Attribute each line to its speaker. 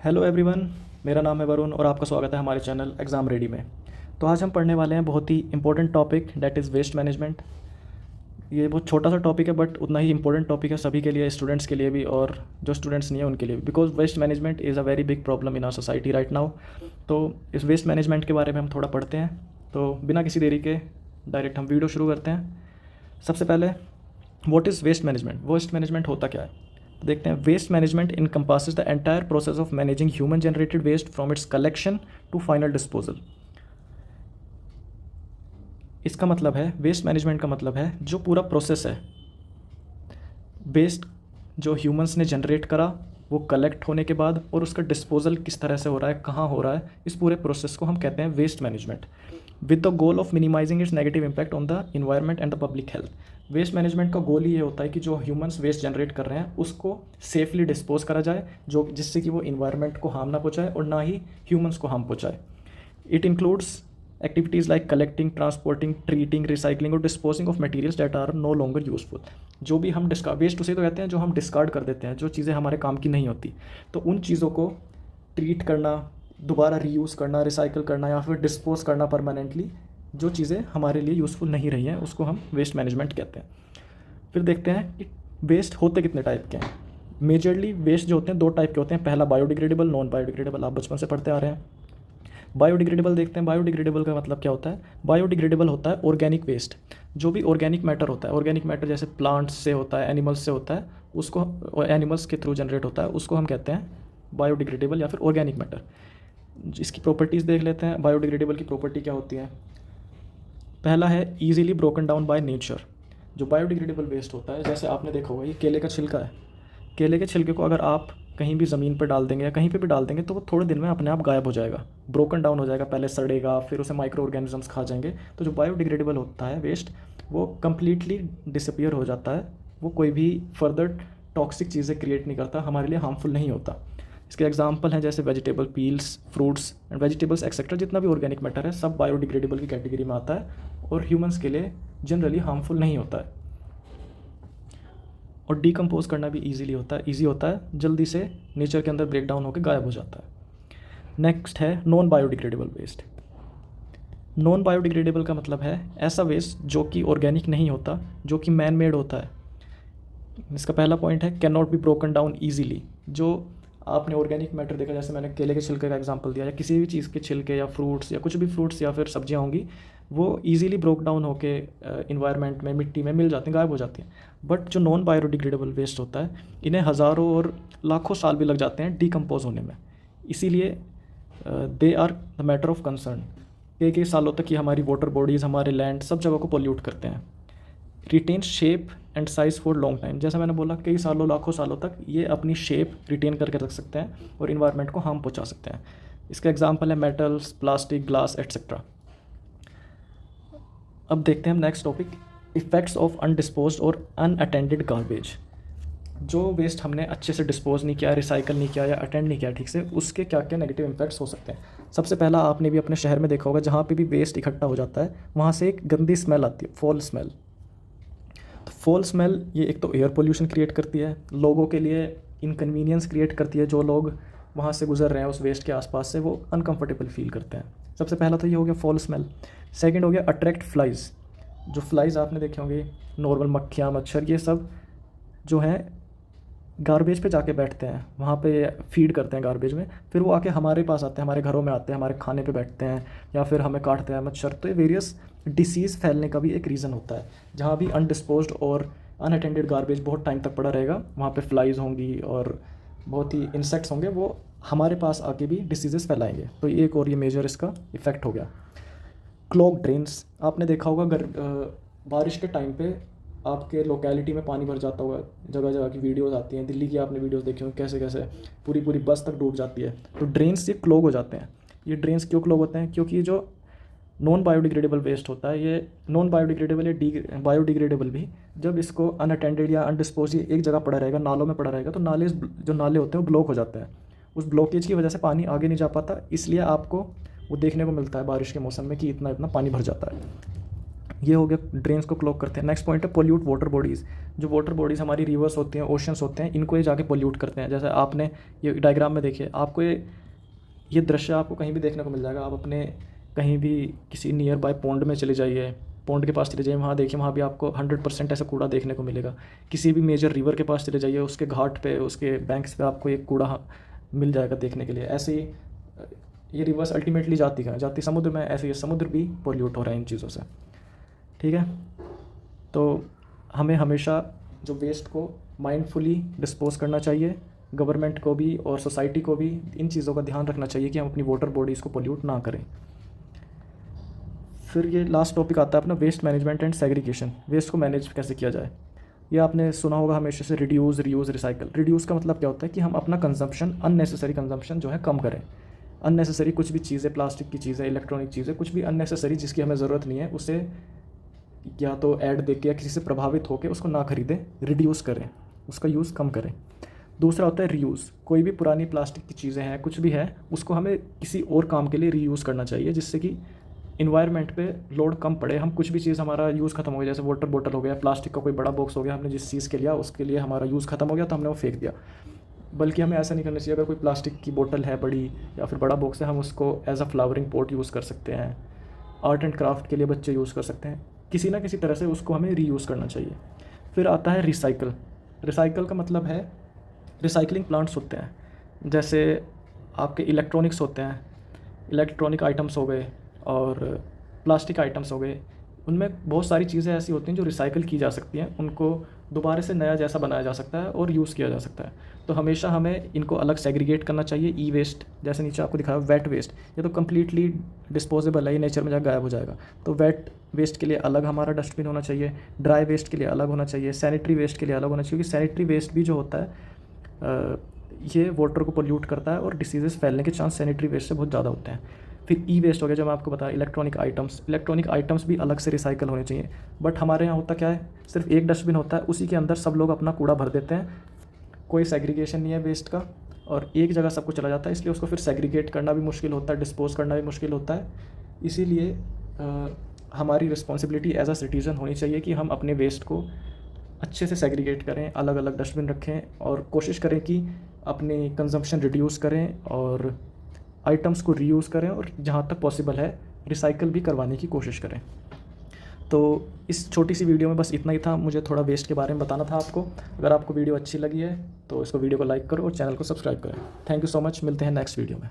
Speaker 1: Hello everyone. मेरा नाम है वरुण और आपका स्वागत है हमारे चैनल एग्ज़ाम रेडी में। तो आज हम पढ़ने वाले हैं बहुत ही important topic that is waste management. ये बहुत छोटा सा टॉपिक है बट उतना ही इंपॉर्टेंट टॉपिक है सभी के लिए, स्टूडेंट्स के लिए भी और जो स्टूडेंट्स नहीं है उनके लिए भी, because waste management is a very big problem in our society right now. तो इस वेस्ट मैनेजमेंट के बारे में हम थोड़ा पढ़ते हैं। तो बिना किसी देरी के डायरेक्ट हम वीडियो शुरू करते हैं। सबसे पहले what is waste management, waste management होता क्या है देखते हैं। Waste management encompasses the entire process of managing human generated waste from its collection to final disposal. इसका मतलब है, वेस्ट मैनेजमेंट का मतलब है जो पूरा प्रोसेस है, वेस्ट जो ह्यूमंस ने जनरेट करा वो कलेक्ट होने के बाद और उसका डिस्पोजल किस तरह से हो रहा है, कहाँ हो रहा है, इस पूरे प्रोसेस को हम कहते हैं waste management, with the goal of minimising its negative impact on the environment and the public health. Waste management का गोल ये होता है कि जो ह्यूमंस वेस्ट जनरेट कर रहे हैं उसको सेफली डिस्पोज करा जाए, जो जिससे कि वो इन्वायरमेंट को हार्म ना पहुँचाए और ना ही ह्यूमंस को हार्म पहुँचाए। It includes activities like collecting, transporting, treating, recycling और disposing of materials that are no longer useful. जो भी हम डिस्कार्ड, वेस्ट उसे तो कहते हैं जो हम डिस्कार्ड कर देते हैं, जो चीज़ें हमारे काम की नहीं होती, तो उन चीज़ों को ट्रीट करना, दोबारा रीयूज़ करना, रिसाइकिल करना या फिर डिस्पोज करना परमानेंटली, जो चीज़ें हमारे लिए यूज़फुल नहीं रही हैं उसको हम वेस्ट मैनेजमेंट कहते हैं। फिर देखते हैं कि वेस्ट होते कितने टाइप के हैं। मेजरली वेस्ट जो होते हैं दो टाइप के होते हैं, पहला बायोडिग्रेडेबल, नॉन बायोडिग्रेडेबल, आप बचपन से पढ़ते आ रहे हैं। बायोडिग्रेडेबल देखते हैं। बायोडिग्रेडेबल का मतलब क्या होता है? बायोडिग्रेडेबल होता है ऑर्गेनिक वेस्ट, जो भी ऑर्गेनिक मैटर होता है, ऑर्गेनिक मैटर जैसे प्लांट्स से होता है, एनिमल्स से होता है, उसको एनिमल्स के थ्रू जनरेट होता है, उसको हम कहते हैं बायोडिग्रेडेबल या फिर ऑर्गेनिक मैटर। इसकी प्रॉपर्टीज़ देख लेते हैं। बायोडिग्रेडेबल की प्रॉपर्टी क्या होती है? पहला है easily broken down by nature. जो बायोडिग्रेडेबल वेस्ट होता है, जैसे आपने देखा होगा, ये केले का छिलका है। केले के छिलके को अगर आप कहीं भी ज़मीन पर डाल देंगे या कहीं पे भी डाल देंगे तो वो थोड़े दिन में अपने आप गायब हो जाएगा, ब्रोकन डाउन हो जाएगा, पहले सड़ेगा, फिर उसे माइक्रो ऑर्गेनिजम्स खा जाएंगे। तो जो बायोडिग्रेडेबल होता है वेस्ट, वो कम्प्लीटली डिसअपियर हो जाता है, वो कोई भी फर्दर टॉक्सिक चीज़ें क्रिएट नहीं करता, हमारे लिए हार्मफुल नहीं होता। इसके एग्जाम्पल हैं जैसे vegetable peels, fruits and vegetables etcetera. जितना भी ऑर्गेनिक मैटर है सब बायोडिग्रेडेबल की कैटेगरी में आता है और ह्यूमंस के लिए जनरली हार्मफुल नहीं होता है और डीकम्पोज करना भी ईजी होता है, जल्दी से नेचर के अंदर ब्रेक डाउन होकर गायब हो जाता है। नेक्स्ट है non biodegradable waste. Non biodegradable का मतलब है ऐसा वेस्ट जो कि ऑर्गेनिक नहीं होता, जो कि मैन मेड होता है। इसका पहला पॉइंट है can not be broken down easily. जो आपने ऑर्गेनिक मैटर देखा, जैसे मैंने केले के छिलके का एग्जांपल दिया, या किसी भी चीज़ के छिलके या फ्रूट्स या कुछ भी फ्रूट्स या फिर सब्जियां होंगी, वो इजीली ब्रोक डाउन होके इन्वायरमेंट में, मिट्टी में मिल जाती हैं, गायब हो जाती हैं। बट जो नॉन बायोडिग्रेडेबल वेस्ट होता है, इन्हें हज़ारों और लाखों साल भी लग जाते हैं डीकम्पोज होने में। इसीलिए they are the matter of concern. कई कई सालों तक ये हमारी वाटर बॉडीज़, हमारे लैंड, सब जगह को पोल्यूट करते हैं। Retain shape and size for long time. जैसा मैंने बोला, कई सालों, लाखों सालों तक ये अपनी शेप रिटेन करके रख सकते हैं और इन्वायरमेंट को हार्म पहुंचा सकते हैं। इसका एग्जांपल है मेटल्स, प्लास्टिक, ग्लास एट्सेट्रा। अब देखते हैं हम नेक्स्ट टॉपिक, इफ़ेक्ट्स ऑफ अनडिस्पोज्ड और अनअटेंडेड गार्बेज। जो वेस्ट हमने अच्छे से डिस्पोज नहीं किया, रिसाइकल नहीं किया या अटेंड नहीं किया ठीक से, उसके क्या क्या नेगेटिव इम्पैक्ट्स हो सकते हैं। सबसे पहला, आपने भी अपने शहर में देखा होगा, जहाँ पे भी वेस्ट इकट्ठा हो जाता है वहाँ से एक गंदी स्मेल आती है, फॉल स्मेल। तो फॉल स्मेल ये एक तो एयर पोल्यूशन क्रिएट करती है, लोगों के लिए इनकन्वीनियंस क्रिएट करती है। जो लोग वहाँ से गुजर रहे हैं उस वेस्ट के आसपास से, वो अनकंफर्टेबल फील करते हैं। सबसे पहला तो ये हो गया फॉल स्मेल। सेकंड हो गया अट्रैक्ट फ्लाइज। जो फ्लाइज आपने देखे होंगे, नॉर्मल मक्खियाँ, मच्छर, ये सब जो हैं गार्बेज पे जाके बैठते हैं, वहाँ पे फीड करते हैं गार्बेज में, फिर वो आके हमारे पास आते हैं, हमारे घरों में आते हैं, हमारे खाने पे बैठते हैं या फिर हमें काटते हैं मच्छर। तो ये वेरियस डिसीज़ फैलने का भी एक रीज़न होता है। जहाँ भी अनडिस्पोज्ड और अनअटेंडेड गार्बेज बहुत टाइम तक पड़ा रहेगा, वहाँ पे फ्लाइज होंगी और बहुत ही इंसेक्ट्स होंगे, वो हमारे पास आके भी डिसीज़ेस फैलाएंगे। तो ये एक और ये मेजर इसका इफ़ेक्ट हो गया। क्लॉग ड्रेन्स, आपने देखा होगा, बारिश के टाइम पे आपके लोकेलिटी में पानी भर जाता होगा, जगह जगह की वीडियोस आती हैं, दिल्ली की आपने वीडियोस देखी होंगी, कैसे कैसे पूरी पूरी बस तक डूब जाती है। तो ड्रेन्स ये क्लॉग हो जाते हैं। ये ड्रेन्स क्यों क्लॉग होते हैं? क्योंकि ये जो नॉन बायोडिग्रेडेबल वेस्ट होता है, ये नॉन बायोडिग्रेडेबल या बायोडिग्रेडेबल भी, जब इसको अनअटेंडेड या अनडिस्पोज एक जगह पड़ा रहेगा, नालों में पड़ा रहेगा, तो नाले, जो नाले होते हैं वो ब्लॉक हो जाते हैं। उस ब्लॉकेज की वजह से पानी आगे नहीं जा पाता, इसलिए आपको वो देखने को मिलता है बारिश के मौसम में कि इतना इतना पानी भर जाता है। ये हो गया ड्रेन्स को क्लॉग करते हैं। नेक्स्ट पॉइंट है पोल्यूट वाटर बॉडीज़। जो वाटर बॉडीज़ हमारी रिवर्स होती हैं, ओशंस होते हैं, इनको ये जाके पोल्यूट करते हैं। जैसे आपने ये डायग्राम में देखिए, आपको ये दृश्य आपको कहीं भी देखने को मिल जाएगा। आप अपने कहीं भी किसी नियर बाय पॉन्ड में चले जाइए, पॉन्ड के पास चले जाइए, वहाँ देखिए, वहाँ भी आपको 100% ऐसा कूड़ा देखने को मिलेगा। किसी भी मेजर रिवर के पास चले जाइए, उसके घाट पे, उसके बैंक्स पे आपको ये कूड़ा मिल जाएगा देखने के लिए। ऐसे ही ये रिवर्स अल्टीमेटली जाती समुद्र में, ऐसे ये समुद्र भी पोल्यूट हो रहा है इन चीज़ों से। ठीक है, तो हमें हमेशा जो वेस्ट को माइंडफुली डिस्पोज करना चाहिए। गवर्नमेंट को भी और सोसाइटी को भी इन चीज़ों का ध्यान रखना चाहिए कि हम अपनी वाटर बॉडीज़ को पोल्यूट ना करें। फिर ये लास्ट टॉपिक आता है अपना waste management and segregation. Waste को मैनेज कैसे किया जाए, ये आपने सुना होगा हमेशा से, रिड्यूस, रीयूज़, रिसाइकल। रिड्यूस का मतलब क्या होता है कि हम अपना कंजम्पशन, अननेसेसरी कंजम्पशन जो है कम करें। अननेसेसरी कुछ भी चीज़ें, प्लास्टिक की चीज़ें, इलेक्ट्रॉनिक चीज़ें, कुछ भी अननेसेसरी जिसकी हमें ज़रूरत नहीं है, उसे या तो ऐड देख के या किसी से प्रभावित होकर उसको ना खरीदें, रिड्यूस करें, उसका यूज़ कम करें। दूसरा होता है रीयूज़। कोई भी पुरानी प्लास्टिक की चीज़ें हैं, कुछ भी है, उसको हमें किसी और काम के लिए रीयूज़ करना चाहिए, जिससे कि इन्वायरमेंट पे लोड कम पड़े। हम कुछ भी चीज़, हमारा यूज़ खत्म हो गया, जैसे वाटर बोतल हो गया, प्लास्टिक का कोई बड़ा बॉक्स हो गया, हमने जिस चीज़ के लिया उसके लिए हमारा यूज़ खत्म हो गया तो हमने वो फेंक दिया। बल्कि हमें ऐसा नहीं करना चाहिए। अगर कोई प्लास्टिक की बोतल है बड़ी या फिर बड़ा बॉक्स है, हम उसको as a flowering pot use कर सकते हैं। आर्ट एंड क्राफ्ट के लिए बच्चे यूज़ कर सकते हैं। किसी ना किसी तरह से उसको हमें रीयूज़ करना चाहिए। फिर आता है रिसाइकल। रिसाइकल का मतलब है, रिसाइकलिंग प्लांट्स होते हैं, जैसे आपके इलेक्ट्रॉनिक्स होते हैं, इलेक्ट्रॉनिक आइटम्स हो गए और प्लास्टिक आइटम्स हो गए। उनमें बहुत सारी चीज़ें ऐसी होती हैं जो रिसाइकल की जा सकती हैं, उनको दोबारा से नया जैसा बनाया जा सकता है और यूज़ किया जा सकता है। तो हमेशा हमें इनको अलग सेग्रीगेट करना चाहिए। ई वेस्ट, जैसे नीचे आपको दिखाया, वेट वेस्ट, ये तो कम्प्लीटली डिस्पोजेबल है, ये नेचर में जाकर गायब हो जाएगा। तो वेट वेस्ट के लिए अलग हमारा डस्टबिन होना चाहिए, ड्राई वेस्ट के लिए अलग होना चाहिए, सैनिटरी वेस्ट के लिए अलग होना चाहिए। क्योंकि सैनिटरी वेस्ट भी जो होता है ये वाटर को पोल्यूट करता है और डिसीज़ेस फैलने के चांस सैनिटरी वेस्ट से बहुत ज़्यादा होते हैं। फिर ई वेस्ट हो गया, जो मैं आपको बताया, इलेक्ट्रॉनिक आइटम्स भी अलग से रिसाइकल होने चाहिए। बट हमारे यहाँ होता क्या है, सिर्फ एक डस्टबिन होता है, उसी के अंदर सब लोग अपना कूड़ा भर देते हैं, कोई सेग्रीगेशन नहीं है वेस्ट का, और एक जगह सब कुछ चला जाता है। इसलिए उसको फिर सेग्रीगेट करना भी मुश्किल होता है, डिस्पोज करना भी मुश्किल होता है। इसीलिए हमारी रिस्पॉन्सिबिलिटी एज अ सिटीज़न होनी चाहिए कि हम अपने वेस्ट को अच्छे से सेग्रीगेट करें, अलग अलग डस्टबिन रखें और कोशिश करें कि अपनी कंजम्पशन रिड्यूस करें और आइटम्स को रीयूज़ करें और जहाँ तक पॉसिबल है रिसाइकल भी करवाने की कोशिश करें। तो इस छोटी सी वीडियो में बस इतना ही था, मुझे थोड़ा वेस्ट के बारे में बताना था आपको। अगर आपको वीडियो अच्छी लगी है तो इसको वीडियो को लाइक करो और चैनल को सब्सक्राइब करें। थैंक यू सो मच, मिलते हैं नेक्स्ट वीडियो में।